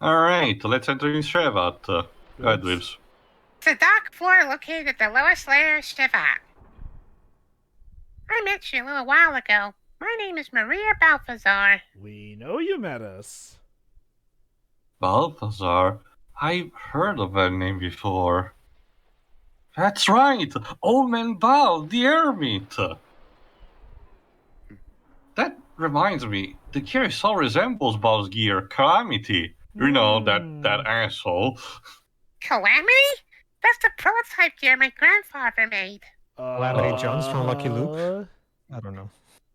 Alright, let's enter in Shevat. Go ahead, Lives. It's a dark floor located at the lowest layer of Shevat. I met you a little while ago. My name is Maria Balthasar. We know you met us. Balthasar? I've heard of that name before. That's right! Old Man Bal, the Hermit! That reminds me, the gear so resembles Bal's gear, Calamity. You know, that asshole. Calamity? That's the prototype gear my grandfather made. Calamity Jones from Lucky Luke? I don't know.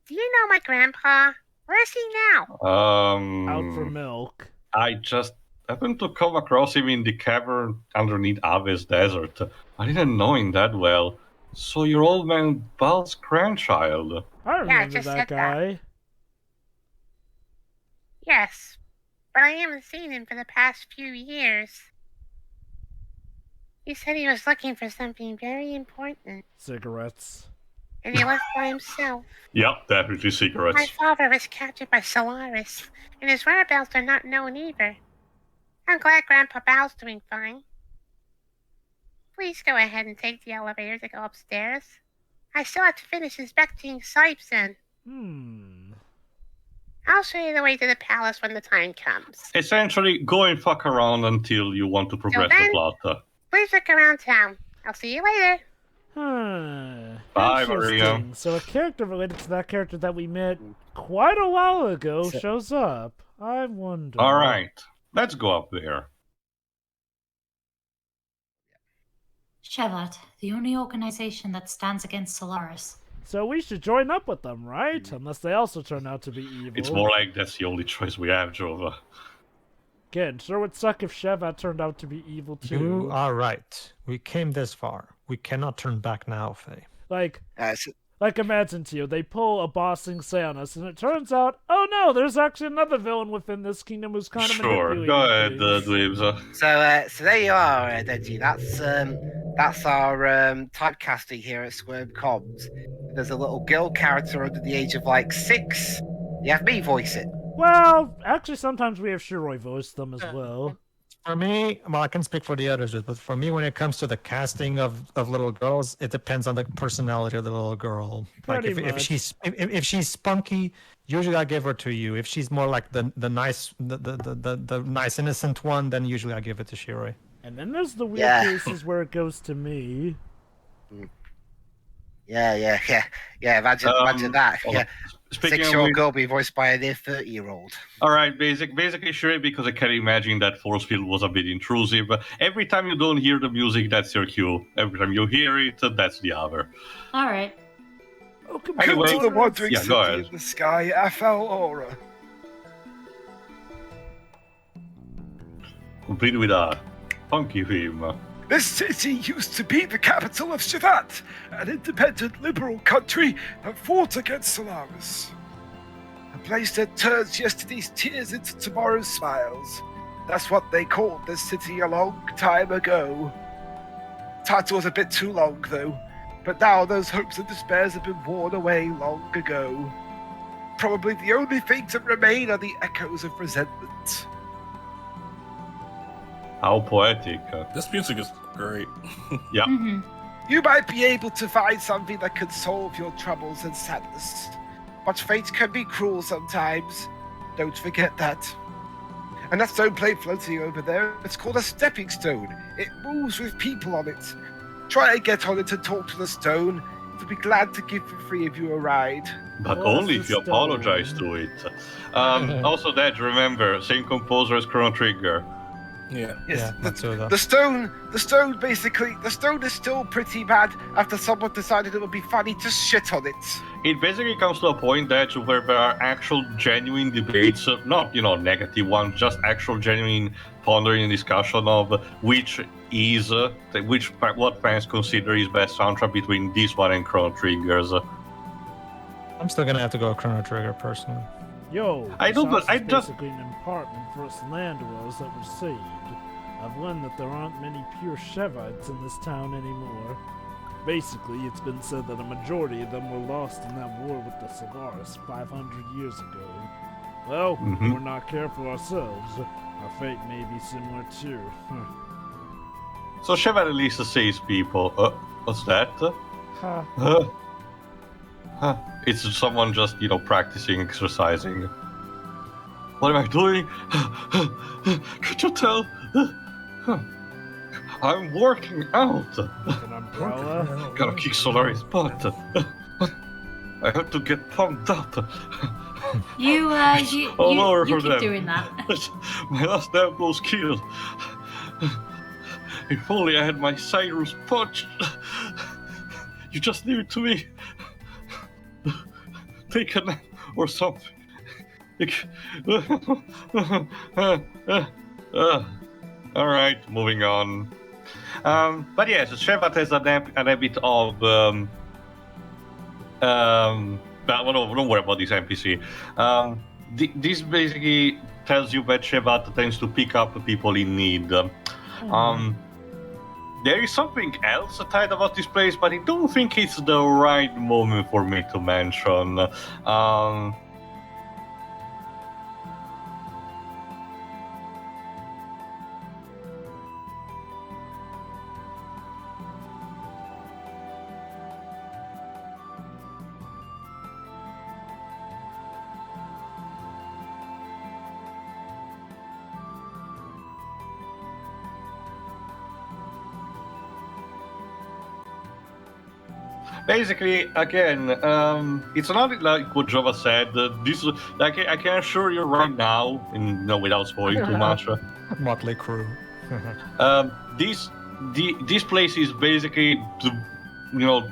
Do you know my grandpa? Where is he now? Out for milk. I just happened to come across him in the cavern underneath Aves Desert. I didn't know him that well. So you're old man Bal's grandchild. I remember just that said guy. that. Yes, but I haven't seen him for the past few years. He said he was looking for something very important. Cigarettes. And he left by himself. Yep, definitely cigarettes. My father was captured by Solaris, and his whereabouts are not known either. I'm glad Grandpa Bal's doing fine. Please go ahead and take the elevator to go upstairs. I still have to finish inspecting Seibzehn. I'll show you the way to the palace when the time comes. Essentially, go and fuck around until you want to progress the plot. Please look around town. I'll see you later. Bye, Maria. Interesting. So a character related to that character that we met quite a while ago shows up. I wonder. Alright, let's go up there. Shevat, the only organization that stands against Solaris. So we should join up with them, right? Unless they also turn out to be evil. It's more like that's the only choice we have, Jova. Again, sure would suck if Shevat turned out to be evil too. You are right. We came this far. We cannot turn back now, Faye. Like imagine to you, they pull a bossing say on us, and it turns out, oh no, there's actually another villain within this kingdom who's kind of Sure, go ahead, Dweebs. So there you are, Deji. That's our typecasting here at SCWRM Comms. There's a little girl character under the age of like 6. You have me voice it. Well, actually, sometimes we have Shiroi voice them as well. For me, well, I can speak for the others, but for me, when it comes to the casting of little girls, it depends on the personality of the little girl. Like if she's spunky, usually I give her to you. If she's more like the nice innocent one, then usually I give it to Shiroi. And then there's the weird cases where it goes to me. Yeah. Imagine that. Yeah. 6-year-old girl be voiced by a near 30-year-old. Alright, basically sure, because I can imagine that force field was a bit intrusive. Every time you don't hear the music, that's your cue. Every time you hear it, that's the other. Alright. Anyway, to the wandering city go ahead. in the sky, FL Aura. Complete with a funky theme. This city used to be the capital of Shevat, an independent liberal country that fought against Solaris. A place that turns yesterday's tears into tomorrow's smiles. That's what they called this city a long time ago. Title was a bit too long, though, but now those hopes and despairs have been worn away long ago. Probably the only things that remain are the echoes of resentment. How poetic. This music is great. Yeah. You might be able to find something that could solve your troubles and sadness. But fate can be cruel sometimes. Don't forget that. And that stone plate floating over there, it's called a stepping stone. It moves with people on it. Try and get on it and talk to the stone. It'll be glad to give the three of you a ride. But only if you apologize to it. Also, Dad, remember, same composer as Chrono Trigger. Yeah. Yes, the stone is still pretty bad after someone decided it would be funny to shit on it. It basically comes to a point that where there are actual genuine debates, not, negative ones, just actual genuine pondering and discussion of what fans consider is best soundtrack between this one and Chrono Triggers. I'm still gonna have to go Chrono Trigger personally. Basically an apartment for us land dwellers that were saved. I've learned that there aren't many pure Shevites in this town anymore. Basically, it's been said that a majority of them were lost in that war with the Solaris 500 years ago. Well, if we're not careful ourselves, our fate may be similar too. So Shevat at least saves people. What's that? It's someone just, practicing, exercising. What am I doing? Could you tell? I'm working out. An umbrella? Gotta kick Solaris' butt. I have to get pumped up. You keep doing that. My last damn close kill. If only I had my Cyrus punch. You just leave it to me. Take a nap or something. Alright, moving on. But yes, Shevat has a bit of don't worry about this NPC. This basically tells you that Shevat tends to pick up people in need. There is something else tied about this place, but I don't think it's the right moment for me to mention. Basically, again, it's not like what Jova said. This, I can assure you right now, without spoiling too much. Motley crew. This place is basically,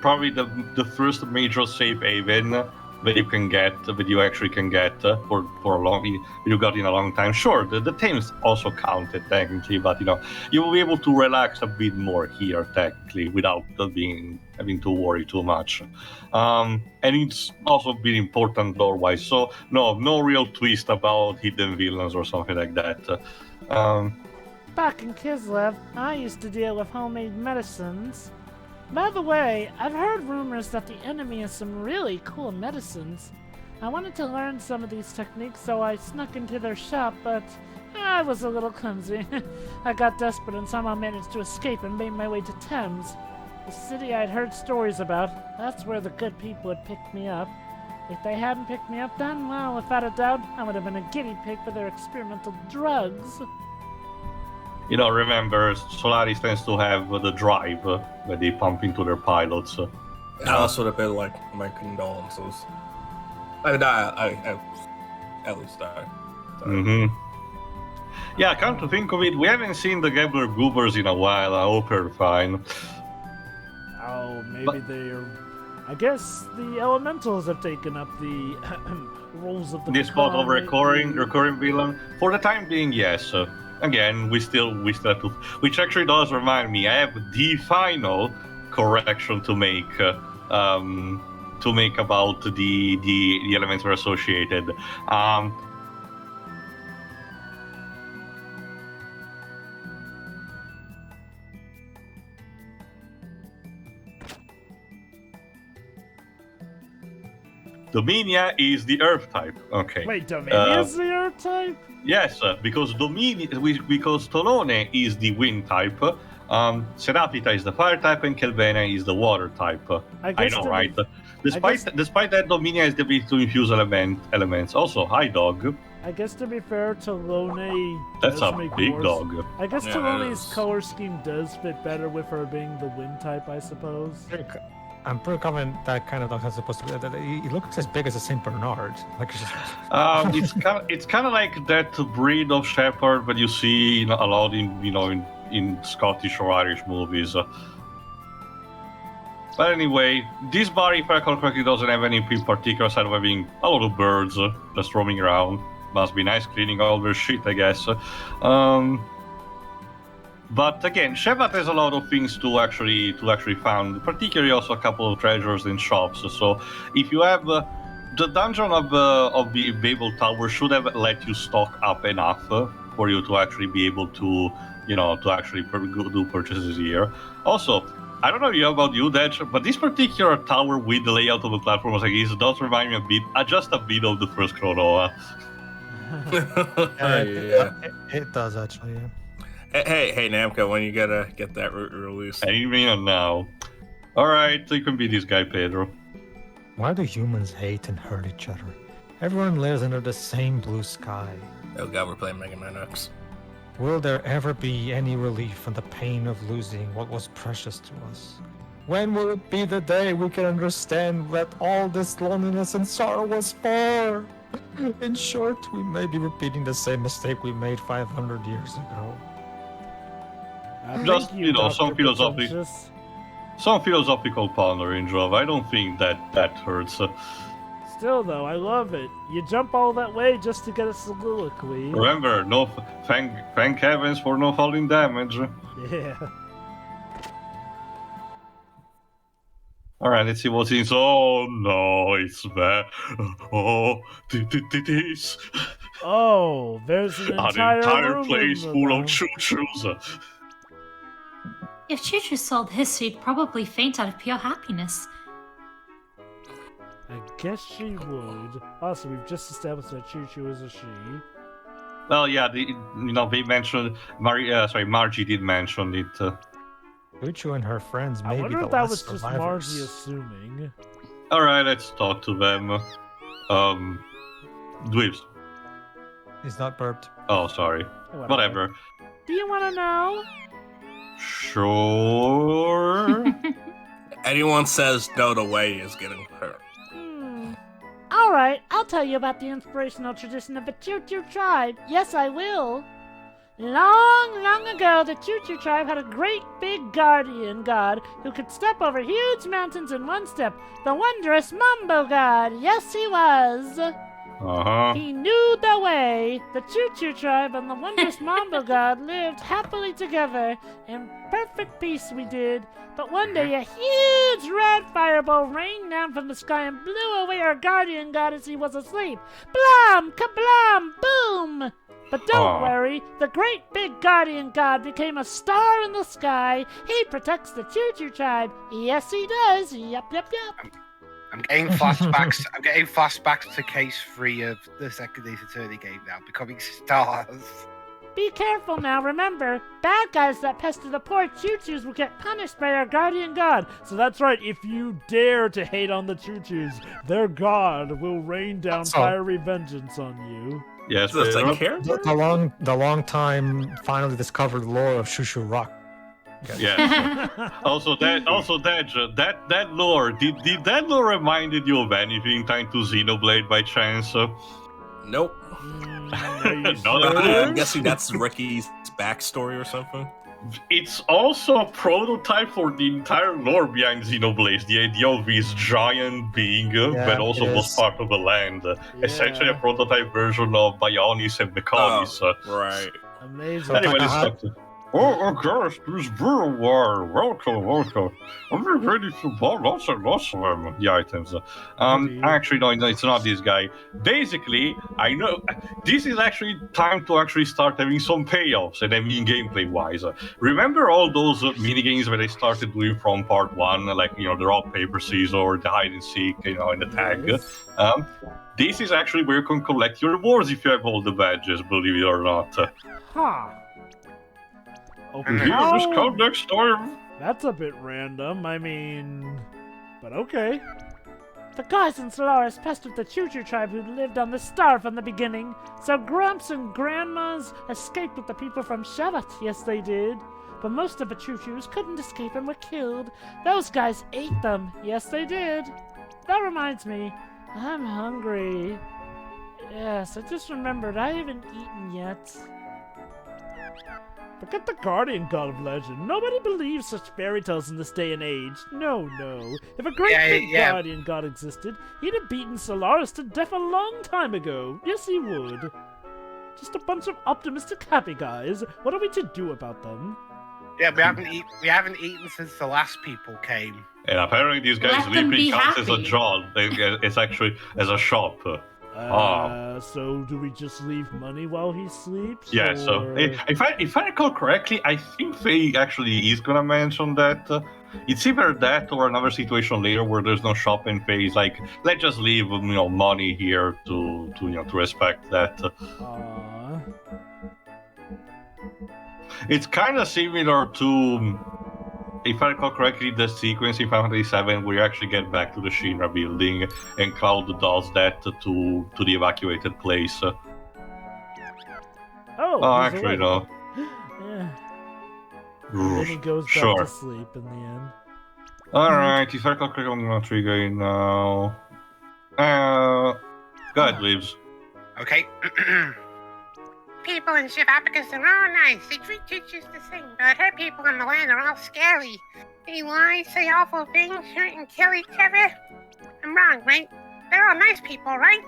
probably the first major safe haven that you can get, that you actually can get for a long, you got in a long time. Sure, the Thames also counted technically, but you will be able to relax a bit more here technically without having to worry too much. And it's also been important lore-wise, so no real twist about hidden villains or something like that. Back in Kislev, I used to deal with homemade medicines. By the way, I've heard rumors that the enemy has some really cool medicines. I wanted to learn some of these techniques, so I snuck into their shop, but I was a little clumsy. I got desperate and somehow managed to escape and made my way to Thames. The city I'd heard stories about. That's where the good people had picked me up. If they hadn't picked me up then, well, without a doubt, I would have been a guinea pig for their experimental drugs. Remember, Solaris tends to have the drive that they pump into their pilots. Alice would have been like, my condolences. I at least die. Yeah, come to think of it, we haven't seen the Gabler Goobers in a while. I hope they're fine. Oh, maybe they're... I guess the elementals have taken up the roles of the... This spot of recurring villain? For the time being, yes. Again, we still have to... Which actually does remind me, I have the final correction to make about the elements are associated. Dominia is the Earth type. Okay. Wait, Dominia is the Earth type? Yes, because Tolone is the Wind type. Serapita is the Fire type, and Kelvena is the Water type. I know, right? Despite that, Dominia is the ability to infuse elements. Also, hi, dog. I guess to be fair, Tolone. That's a big dog. I guess Tolone's color scheme does fit better with her being the Wind type, I suppose. I'm pretty confident that kind of dog is supposed to be. He looks as big as a Saint Bernard. It's kind of like that breed of shepherd that you see a lot in Scottish or Irish movies. But anyway, this bar, if I recall correctly, doesn't have any particular side of having a lot of birds just roaming around. Must be nice cleaning all their shit, I guess. But again, Shevat has a lot of things to actually find, particularly also a couple of treasures in shops. So if you have the dungeon of the Babel Tower should have let you stock up enough for you to actually be able to do purchases here. Also, I don't know about you, Dej, but this particular tower with the layout of the platforms like this does remind me just a bit of the first Chronoa. It does actually. Yeah. Hey, Namco, when you gotta get that release? Any minute now. Alright, you can be this guy, Pedro. Why do humans hate and hurt each other? Everyone lives under the same blue sky. Oh god, we're playing Mega Man X. Will there ever be any relief from the pain of losing what was precious to us? When will it be the day we can understand what all this loneliness and sorrow was for? In short, we may be repeating the same mistake we made 500 years ago. Just, some philosophical pondering, Jov. I don't think that hurts. Still, though, I love it. You jump all that way just to get a soliloquy. Remember, thank heavens for no falling damage. Yeah. Alright, let's see what's in. Oh no, it's bad. Oh, this. Oh, there's an entire room place full of choo-choos. If Choo-Choo saw this, she'd probably faint out of pure happiness. I guess she would. Also, we've just established that Choo-Choo is a she. Well, yeah, they mentioned Margie did mention it. Choo-Choo and her friends may I be wonder the if that last was just survivors. Margie assuming. Alright, let's talk to them. Dweebs. He's not burped. Oh, sorry. Whatever. Do you want to know? Sure. Anyone says no, the way is getting hurt. Alright, I'll tell you about the inspirational tradition of the Choo-Choo tribe. Yes, I will. Long, long ago, the Choo-Choo tribe had a great big guardian god who could step over huge mountains in one step. The wondrous Mambo god. Yes, he was. Uh-huh. He knew the way. The Choo-Choo tribe and the wondrous Mambo god lived happily together. In perfect peace we did. But one day a huge red fireball rained down from the sky and blew away our guardian god as he was asleep. Blam! Kablam! Boom! But don't worry, the great big guardian god became a star in the sky. He protects the Choo-Choo tribe. Yes, he does. Yup. I'm getting flashbacks. I'm getting flashbacks to Case 3 of the second Ace Attorney game now, becoming stars. Be careful now. Remember, bad guys that pester the poor Choo-Choos will get punished by our guardian god. So that's right. If you dare to hate on the Choo-Choos, their god will rain down fiery vengeance on you. Yes, the long time finally discovered lore of Shushu Rock. Yeah. also that lore did that lore reminded you of anything tied to Xenoblade by chance? Nope. Sure? I'm guessing that's Ricky's backstory or something. It's also a prototype for the entire lore behind Xenoblade. The idea of this giant being that also was part of the land. Essentially a prototype version of Bionis and Mechonis. Right. Amazing. Anyway, let's talk to... Oh gosh, there's Brew War. Welcome. I'm ready to buy lots of them. The items. Actually, no, it's not this guy. Basically, I know this is actually time to actually start having some payoffs, and I mean gameplay-wise. Remember all those minigames that I started doing from part 1, like, the rock, paper, scissors, or the hide and seek, and the tag? Yes. This is actually where you can collect your rewards if you have all the badges, believe it or not. Huh. Okay. Just come next time. That's a bit random. I mean, but okay. The guys in Solaris pestered the Choo-Choo tribe who lived on the star from the beginning. So Grumps and Grandmas escaped with the people from Shevat. Yes, they did. But most of the Choo-Choos couldn't escape and were killed. Those guys ate them. Yes, they did. That reminds me. I'm hungry. Yes, I just remembered I haven't eaten yet. Forget the guardian god of legend. Nobody believes such fairy tales in this day and age. No. If a great big guardian god existed, he'd have beaten Solaris to death a long time ago. Yes, he would. Just a bunch of optimistic happy guys. What are we to do about them? Yeah, we haven't eaten since the last people came. And apparently these guys sleeping counts as a job. It's actually as a shop. So do we just leave money while he sleeps? Yeah, so if I recall correctly, I think Faye actually is gonna mention that. It's either that or another situation later where there's no shop in phase. Like, let's just leave money here to respect that. Aww. It's kind of similar to, if I recall correctly, the sequence in Final Fantasy VII where you actually get back to the Shinra building and Cloud does that to the evacuated place. Oh, he's actually, awake. no. Yeah. And then he goes back Sure. to sleep in the end. Alright, if I recall correctly, I'm gonna trigger it now. Go ahead, Leaves. Okay. People in Shevat are all nice. They treat teachers the same, but her people on the land are all scary. They lie, say awful things, hurt and kill each other. I'm wrong, right? They're all nice people, right?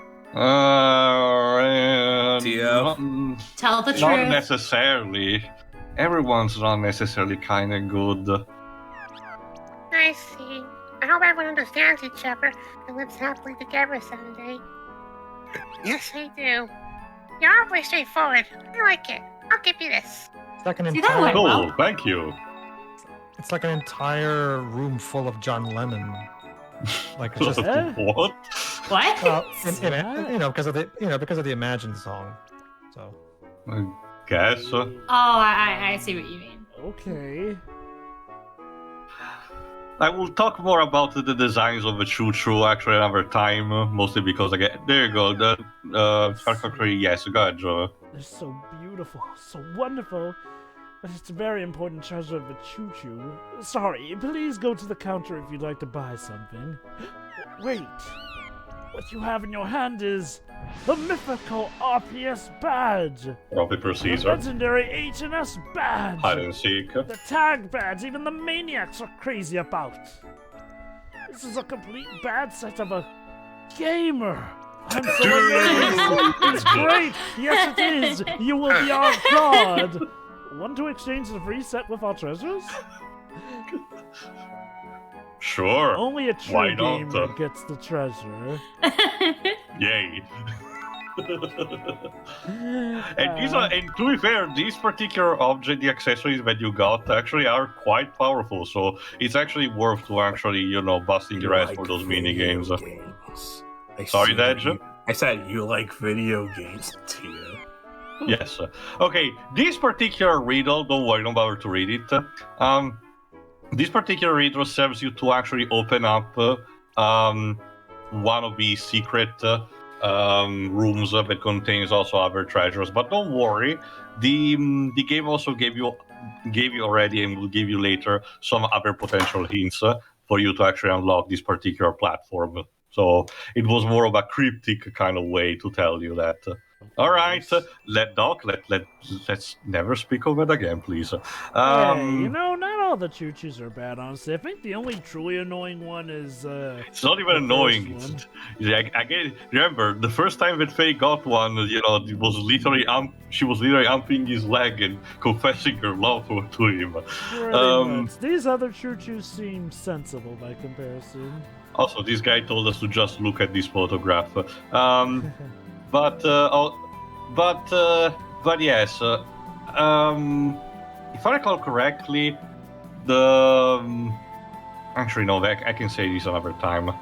Tell the Not truth. necessarily. Everyone's not necessarily kind of good. I see. I hope everyone understands each other and lives happily together someday. Yes, I do. You're awfully straightforward. I like it. I'll give you this. It's like an See, that went entire. well. Cool, thank you. It's like an entire room full of John Lennon. Like it's just What? What? because of the Imagine song. So. I guess. Oh, I see what you mean. Okay. I will talk more about the designs of the choo-choo actually another time, mostly because there you go, the Factory, yes, go ahead, Joe. They're so beautiful, so wonderful. But it's a very important treasure of a choo-choo. Sorry, please go to the counter if you'd like to buy something. Wait. What you have in your hand is the mythical RPS badge. Rock, paper, The Caesar. legendary H&S badge. Hide and seek. The tag badge even the maniacs are crazy about. This is a complete bad set of a gamer. I'm so amazed. It's great. Yes, it is. You will be our god. Want to exchange the free set with our treasures? Sure. Only a true Why not? gamer gets the treasure. Yay. And to be fair, these particular object, the accessories that you got actually are quite powerful, so it's actually worth to actually, busting your ass for those mini games. Sorry, Dej? I said you like video games, Tia. Yes. Okay, this particular riddle, don't worry, don't bother to read it. This particular riddle serves you to actually open up one of the secret rooms that contains also other treasures. But don't worry, the game also gave you already and will give you later some other potential hints for you to actually unlock this particular platform. So it was more of a cryptic kind of way to tell you that. All right, let's never speak of it again, please. Hey, not all the choo-choos are bad, honestly. I think the only truly annoying one is, it's not even annoying. I get. Remember, the first time that Faye got one, it was literally she was literally humping his leg and confessing her love to him. Pretty much. These other choo-choos seem sensible by comparison. Also, this guy told us to just look at this photograph. But yes, if I recall correctly, actually no, I can say this another time.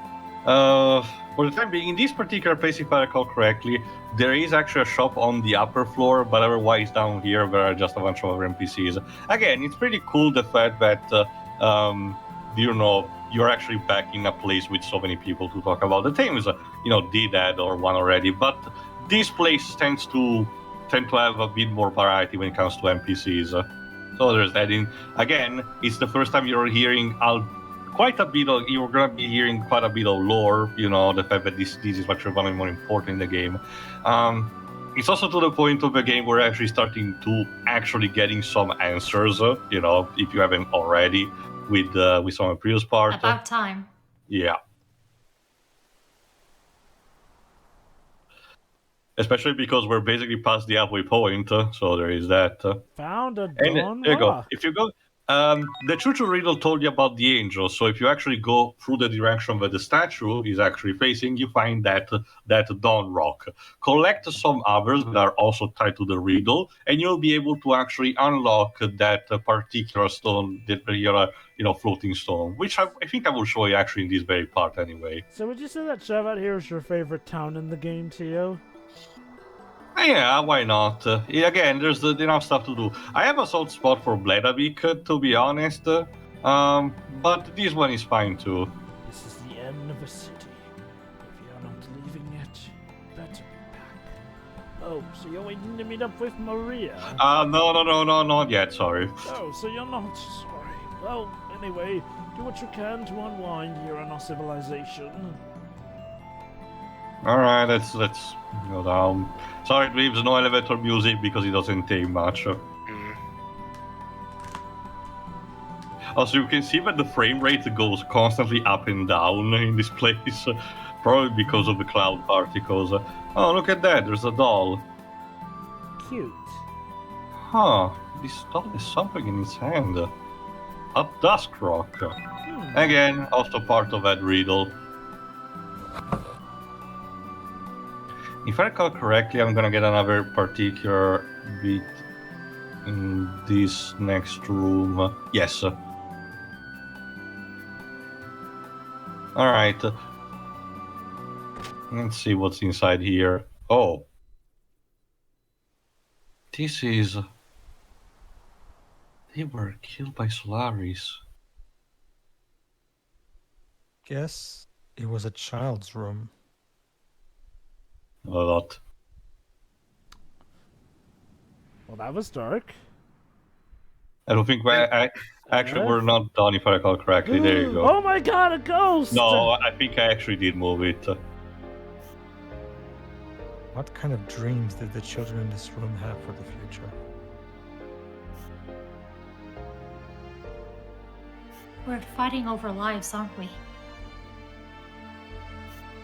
For the time being, in this particular place, if I recall correctly, there is actually a shop on the upper floor, but otherwise down here there are just a bunch of other NPCs. Again, it's pretty cool the fact that you're actually back in a place with so many people to talk about the things. Did that or one already, but this place tends to have a bit more variety when it comes to NPCs. So there's that. Again, it's the first time you're hearing you're gonna be hearing quite a bit of lore. The fact that this is actually one of the more important in the game. It's also to the point of the game where we're actually starting to getting some answers. If you haven't already. With some of the previous part. About time. Yeah. Especially because we're basically past the halfway point, so there is that. Found a There you go. If you go, The Chuchu riddle told you about the angel, so if you actually go through the direction where the statue is actually facing, you find that dawn rock. Collect some others that are also tied to the riddle, and you'll be able to actually unlock that particular stone, that particular, floating stone, which I think I will show you actually in this very part anyway. So would you say that Shevat here is your favorite town in the game to you? Yeah, why not? Again, there's enough stuff to do. I have a soft spot for Bledavik, to be honest, but this one is fine too. This is the end of a city. If you're not leaving yet, you better be back. Oh, so you're waiting to meet up with Maria? No, not yet, sorry. Oh, so you're not sorry. Well, anyway, do what you can to unwind here on our civilization. Alright, let's go down. Sorry, Dreams, no elevator music because it doesn't take much. Also, you can see that the frame rate goes constantly up and down in this place, probably because of the cloud particles. Oh, look at that, there's a doll. Cute. Huh, this doll has something in its hand. A dusk rock. Again, also part of that riddle. If I recall correctly, I'm gonna get another particular bit in this next room. Yes. Alright. Let's see what's inside here. Oh. This is... They were killed by Solaris. Guess it was a child's room. A lot. Well, that was dark. I don't think we're not done if I recall correctly. There you go. Oh my god, a ghost! No, I think I actually did move it. What kind of dreams did the children in this room have for the future? We're fighting over lives, aren't we?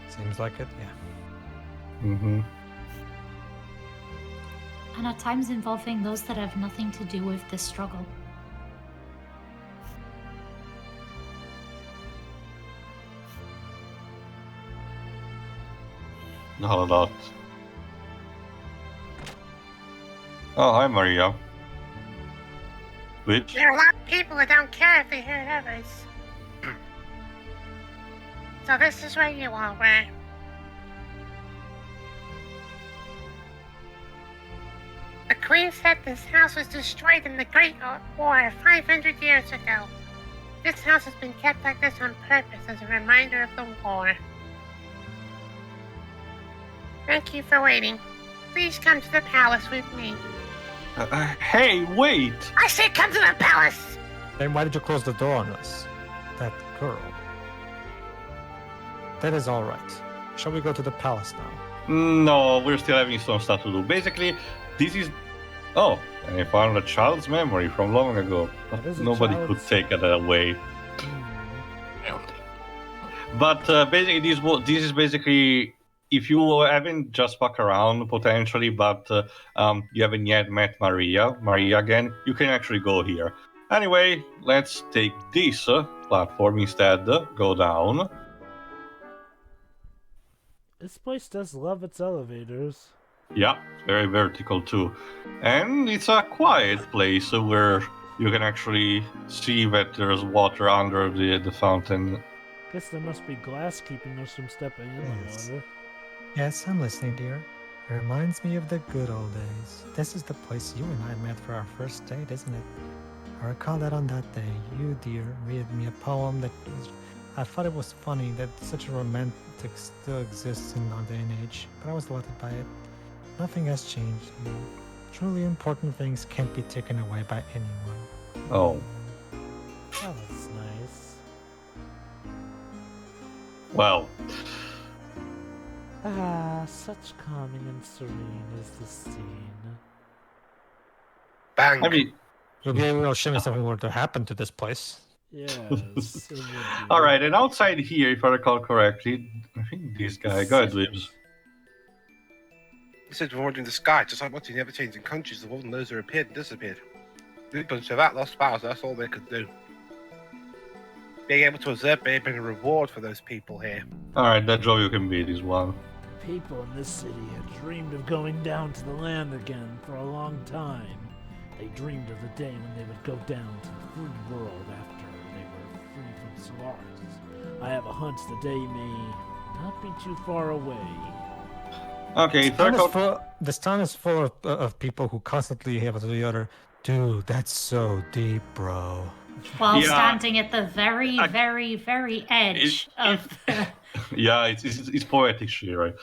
Seems like it, yeah. Mm-hmm. And at times involving those that have nothing to do with this struggle. Not a lot. Oh, hi, Maria. Which? There are a lot of people who don't care if they hurt others. So this is where you all were. The Queen said this house was destroyed in the Great War 500 years ago. This house has been kept like this on purpose as a reminder of the war. Thank you for waiting. Please come to the palace with me. Hey, wait! I said come to the palace! Then why did you close the door on us? That girl. That is alright. Shall we go to the palace now? No, we're still having some stuff to do. Basically, this is... Oh, and I found a child's memory from long ago. Nobody could take it away. But basically, this is basically... If you haven't just fuck around, potentially, but you haven't yet met Maria again, you can actually go here. Anyway, let's take this platform instead, go down. This place does love its elevators. Yeah, very vertical too. And it's a quiet place where you can actually see that there's water under the fountain. Guess there must be glass keeping us from stepping in the water. Yes, I'm listening, dear. It reminds me of the good old days. This is the place you and I met for our first date, isn't it? I recall that on that day, you, dear, read me a poem that I thought it was funny that such a romantic still exists in our day and age, but I was delighted by it. Nothing has changed. Truly important things can't be taken away by anyone. Oh. Oh, that's nice. Well. Ah, such calming and serene is the scene. Bang! I mean... You'll be able to show me something were to happen to this place. Yes. Alright, and outside here, if I recall correctly, I think this guy, God lives. He said we're in the sky, just like what he never changed in countries. The world knows are appeared and disappeared. But Shevat lost powers, that's all they could do. Being able to observe may have been a reward for those people here. Alright, that job you can beat is one. People in this city had dreamed of going down to the land again for a long time. They dreamed of the day when they would go down to the free world after they were free from Solaris. I have a hunch the day may not be too far away. Okay, this town is full of people who constantly have to the other. Dude, that's so deep, bro. While standing at the very, very, very edge of the... Yeah, it's poetic, Shirai.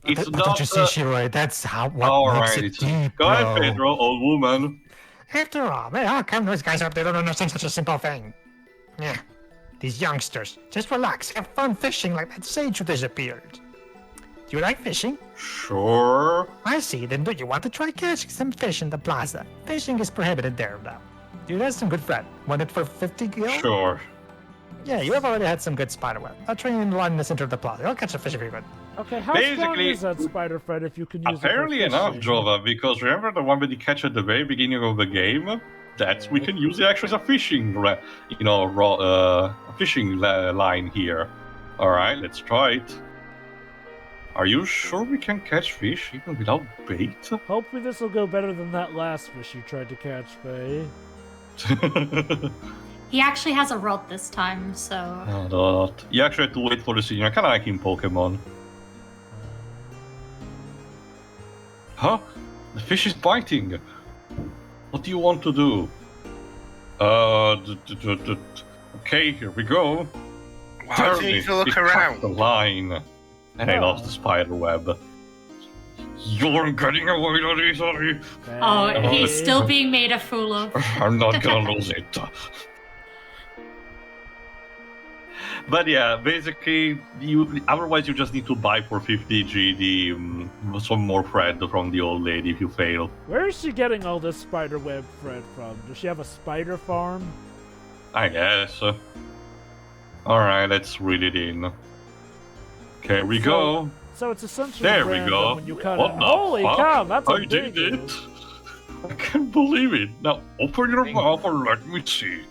It's but not. Don't you see, Shirai? That's what makes it deep, Go bro. ahead, Pedro, old woman. After all, how come those guys up there don't understand such a simple thing? Yeah, these youngsters. Just relax, have fun fishing like that sage who disappeared. Do you like fishing? Sure. I see. Then do you want to try catching some fish in the plaza? Fishing is prohibited there now. Dude, that's some good friend. Want it for 50 gil? Sure. Yeah, you have already had some good spider web. I'll train you in the line in the center of the plaza. I'll catch a fish if you're good. Okay, how strong is that spider thread if you can use it for Apparently enough, fishing? Jova, because remember the one that you catch at the very beginning of the game? That's we can use it actually as a fishing, fishing line here. All right, let's try it. Are you sure we can catch fish even without bait? Hopefully this will go better than that last fish you tried to catch, Faye. He actually has a rod this time, so... Oh, you actually have to wait for the scene. I kind of like in Pokemon. Huh? The fish is biting. What do you want to do? Okay, here we go. Wow, you need to look around. The line. And I lost the spider web. You're getting away, sorry. Oh, he's still being made a fool of. I'm not gonna lose it. But yeah, basically, otherwise you just need to buy for 50 GD some more thread from the old lady if you fail. Where is she getting all this spider web thread from? Does she have a spider farm? I guess. Alright, let's read it in. Okay, we go. So it's essentially there we go. When you cut what it. the Holy fuck? cow, that's a I big did it. I can't believe it. Now open your mouth and let me see.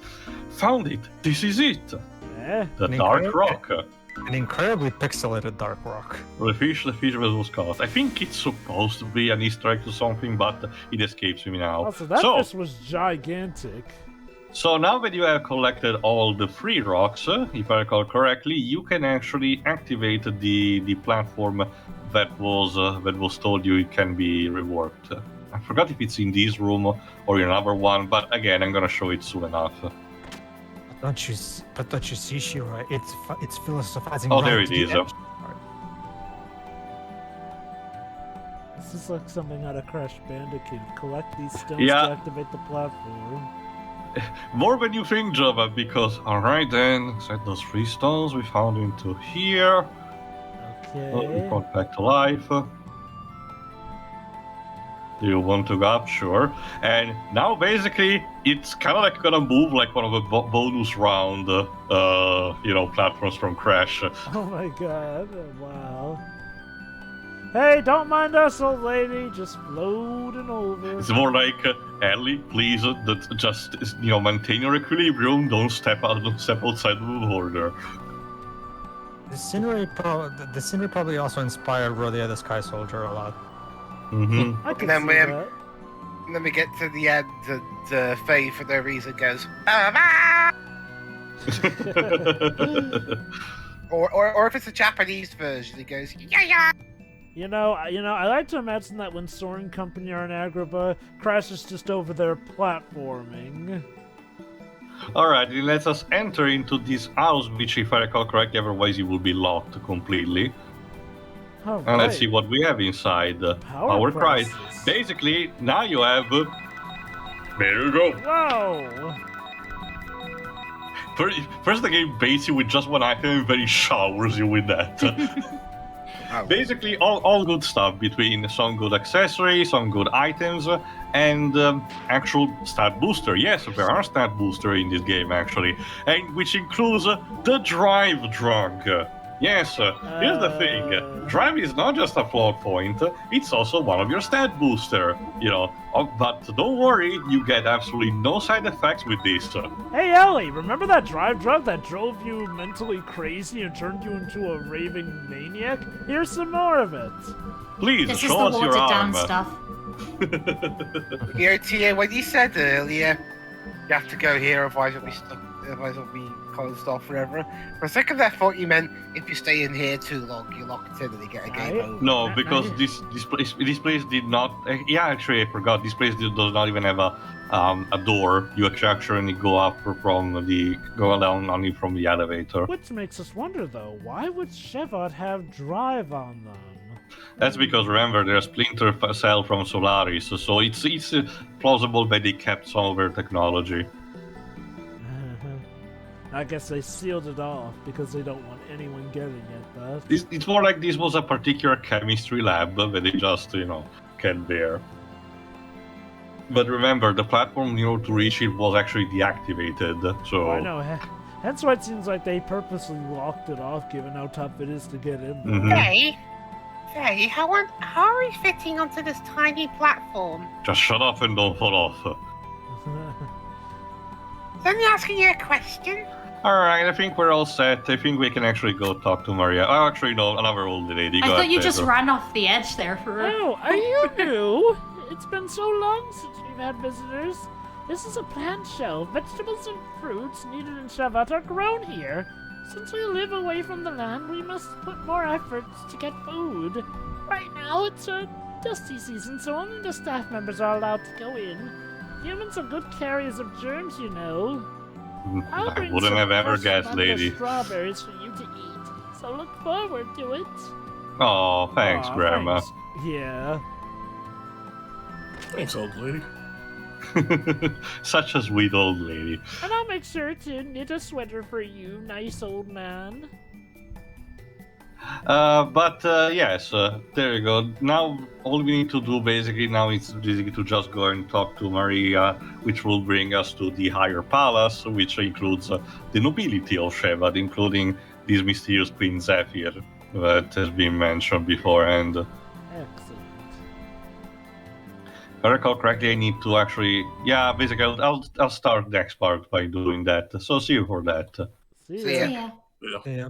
Found it. This is it. Yeah. The Dark Rock. An incredibly pixelated Dark Rock. The fish was caught. I think it's supposed to be an Easter egg to something, but it escapes me now. Also, that fish was gigantic. So now that you have collected all the free rocks, if I recall correctly, you can actually activate the platform that was told you it can be reworked. I forgot if it's in this room or in another one, but again, I'm gonna show it soon enough. Don't you see, Shira? It's philosophizing. Oh, there it is. This is like something out of Crash Bandicoot. Collect these stones to activate the platform. More than you think, Java, because alright then, set those 3 stones we found into here. Okay. We brought back to life. Do you want to go up? Sure. And now basically it's kind of like gonna move like one of the bonus round, platforms from Crash. Oh my god! Wow. Hey, don't mind us, old lady. Just floating over. It's more like, Ellie, please, just maintain your equilibrium. Don't step outside the border. The scenery probably also inspired Rodea the Sky Soldier a lot. Mm-hmm. I can see that. And then we get to the end, and Faye, for no reason, goes, or if it's a Japanese version, he goes, yeah. You know, I like to imagine that when Soaring Company are in Agrabah, Crash is just over there platforming. Alright, let us enter into this house, which, if I recall correctly, otherwise it will be locked completely. Right. And let's see what we have inside. Power price. Basically, now you have... there you go. Whoa! First the game baits you with just one item and then it showers you with that. Basically, all good stuff between some good accessories, some good items, and actual stat booster. Yes, there are stat booster in this game actually, and which includes the drive drug. Yes, here's the thing. Drive is not just a plot point, it's also one of your stat booster, but don't worry, you get absolutely no side effects with this. Hey Elly, remember that drive drug that drove you mentally crazy and turned you into a raving maniac? Here's some more of it. Please, This is show the us your watered arm. down stuff. TA, when you said earlier, you have to go here, otherwise it'll be stuck. Otherwise it'll be closed off forever. For a second, I thought you meant if you stay in here too long, you're locked in and you get a game over. No, because this place did not. Yeah, actually, I forgot. This place does not even have a door. You actually go up go down only from the elevator. Which makes us wonder, though, why would Shevat have drive on them? That's because remember they're a splinter cell from Solaris, so it's plausible that they kept some of their technology. I guess they sealed it off because they don't want anyone getting it, but... It's more like this was a particular chemistry lab that they just, kept there. But remember, the platform, to reach it was actually deactivated, so... I know, that's why it seems like they purposely locked it off, given how tough it is to get in there. Mhm. Hey, how are we fitting onto this tiny platform? Just shut up and don't fall off. Let me ask you a question. Alright, I think we're all set. I think we can actually go talk to Maria. Oh, actually, no, another old lady. I Go thought ahead, you just Pedro. ran off the edge there for Oh, are you new? It's been so long since we've had visitors. This is a plant shelf. Vegetables and fruits needed in Shevat are grown here. Since we live away from the land, we must put more efforts to get food. Right now, it's a dusty season, so only the staff members are allowed to go in. Humans are good carriers of germs, I'll I bring wouldn't some have ever fresh guessed, mango lady. strawberries for you to eat, so look forward to it. Oh, thanks, Aw, Grandma. thanks. Yeah. Thanks, old lady. Such a sweet old lady. And I'll make sure to knit a sweater for you, nice old man. Yes, there you go. Now, all we need to do basically is to just go and talk to Maria, which will bring us to the higher palace, which includes the nobility of Shevat, including this mysterious Queen Zephyr that has been mentioned beforehand. Excellent. If I recall correctly, I need to actually... Yeah, basically, I'll start next part by doing that. So see you for that. See See ya. ya. yeah. Yeah.